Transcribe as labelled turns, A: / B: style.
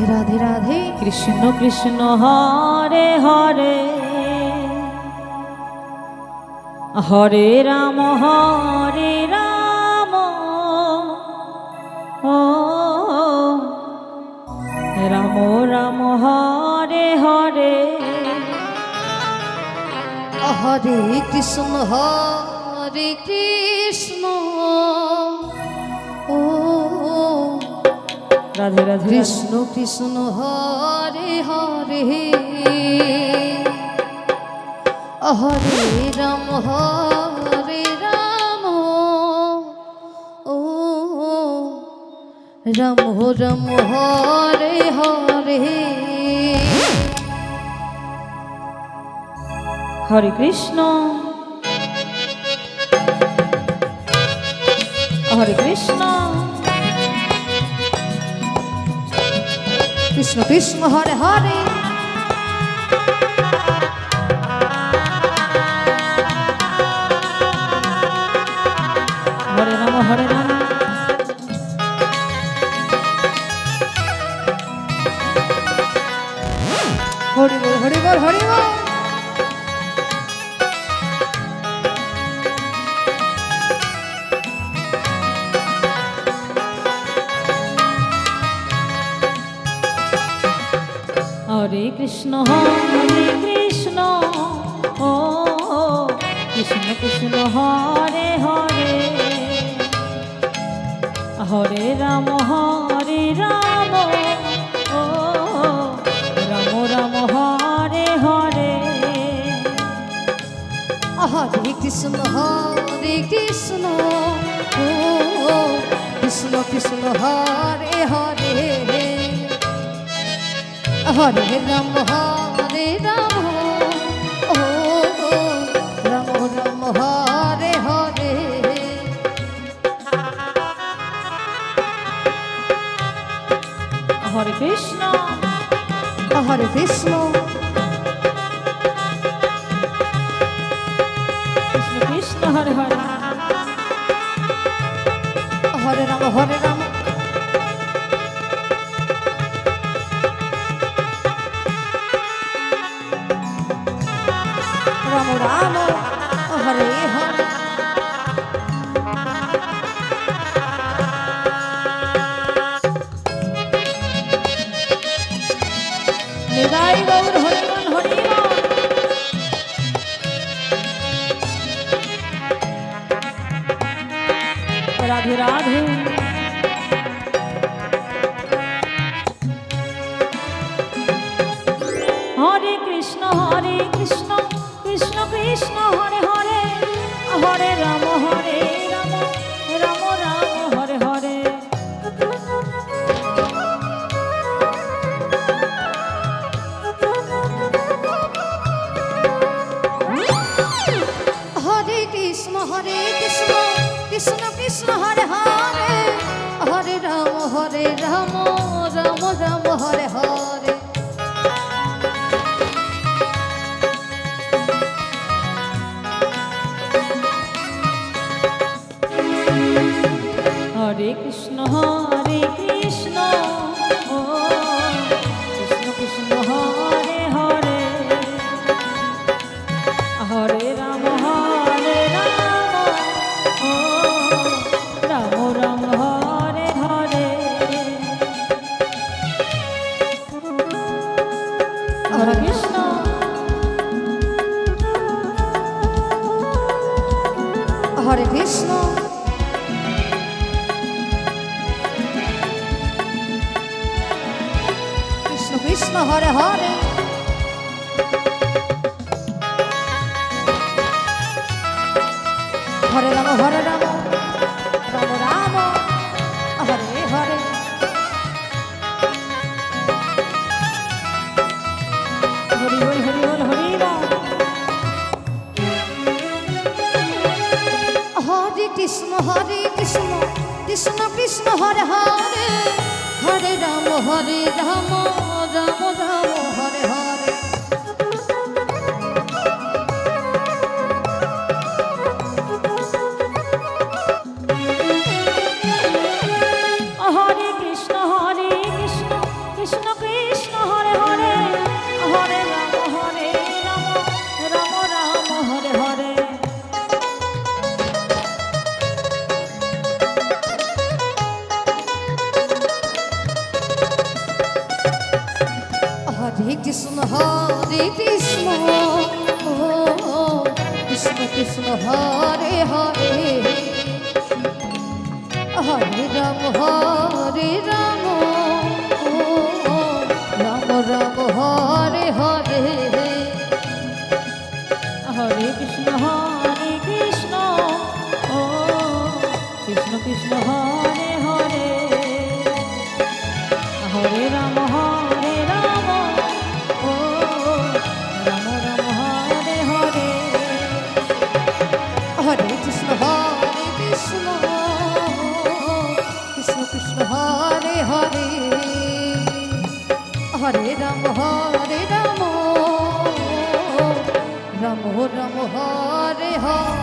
A: Radhe Radhe Radhe
B: Krishna Krishna Hare Hare Hare Ram ও Ram Ram Hare Hare
A: Hare Krishna ও
B: Radhe Radhe
A: Krishna Krishna Hare Hare Hare Ram ও Ram Ram Hare Hare
B: Hare Krishna হরে Krishna
A: Krishna Krishna Hare Hare
B: Hare Ram হরে Ram
A: Hari বল Hari বল Hari বল
B: হরে Krishna ও Krishna Krishna Hare Hare Hare Ram ও Ram Ram Hare Hare
A: Hare Krishna ও Krishna Krishna Hare Hare Hare Ram ও Ram Ram Hare Hare
B: Hare Krishna
A: হরে Krishna
B: Krishna Krishna Hare Hare
A: Hare Ram Ram Ram Hare Hare
B: Nitai Gour হরিবল হরিবল Radhe Radhe হরে Krishna Krishna Krishna Hare Hare Hare Ram Ram Hare Hare
A: Hare Krishna Krishna Krishna Hare Hare Hare Ram Ram Ram Hare Hare
B: Hare Krishna ও Krishna Krishna Hare Hare Hare Ram ও Ram Ram Hare Hare Hare Krishna
A: হরে Krishna Krishna Krishna Hare Hare Hare Ram Ram Ram Hare Hare
B: Hari বল Hari বল Hari Ram
A: হরে Krishna Krishna Krishna Hare Hare Hare Ram Ram Ram Hare Hare
B: Hare Krishna Krishna
A: Hare Hare Hare Ram ও Ram Ram Hare Hare
B: Hare Krishna ও Krishna Krishna Hare Hare Hare Ram ও Ram Ram Hare Hare
A: Hare Krishna Krishna Krishna Hare Hare Hare Ram Ram Ram Hare Hare